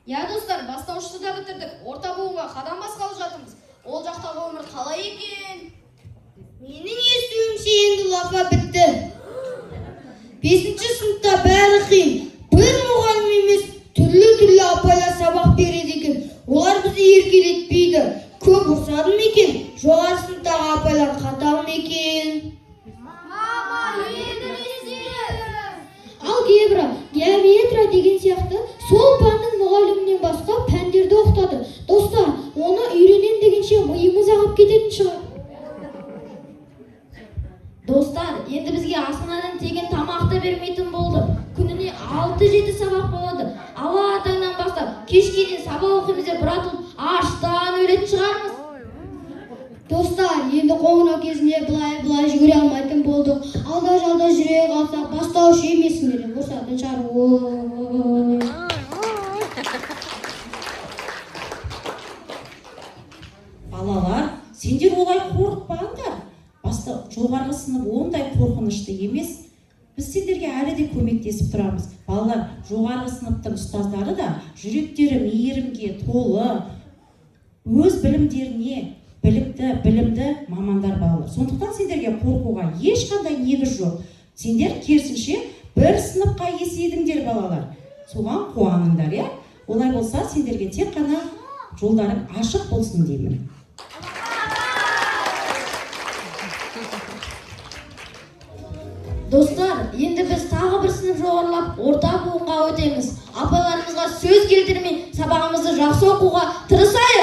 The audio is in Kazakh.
Я достар, бастауышты да бітірдік. Орта буынға қадам басқалы жатырмыз. Ол жақтағы өмір қалай екен? Менің естуімше енді лафа бітті. 5-ші сыныпта бәрі қиын. Бір мұғалім емес, түрлі апайлар сабақ береді екен. Олар бізді еркелетпейді. Көп ұрсады ма екен? Жоғары сыныптағы апайлар қатал ма екен? Мама, енді Ал Гебра, геометрия деген сияқты сол пәннің мұғалімінен басқа пәндерді оқытады. Достар, оны үйренем дегенше миымыз ағып кететін шығар. Достар, енді бізге асханадан тегін тамақты бермейтін болды. Күніне 6-7 сабақ болады. Ала атаңнан бастап, кешке дейін сабақ оқимыз деп бұратылып, аштан өлетін шығармыз. Достар, енді қоңырау кезінде былай жүгіре алмайтын болдық. Алда-жалда жүре қалсақ, бастауыш емессіңдер деп ұрсатын шығар. Балалар, сендер олай қорықпаңдар. Жоғарғы сынып ондай қорқынышты емес. Біз сендерге әлі де көмектесіп тұрамыз. Балалар, жоғарғы сыныптың ұстаздары да жүректері мейірімге толы, өз білімдеріне білімді мамандар балалар. Сондықтан сендерге қорқуға ешқандай негіз жоқ. Сендер керісінше бір сыныпқа есейдіңдер балалар. Соған қуаныңдар, иә? Олай болса сендерге тек қана жолдарың ашық болсын деймін. Достар, енді біз тағы бір сынып жоғарылап, орта буынға өтеміз. Апайларымызға сөз келтірмей, сабағымызды жақсы оқуға тырысайық.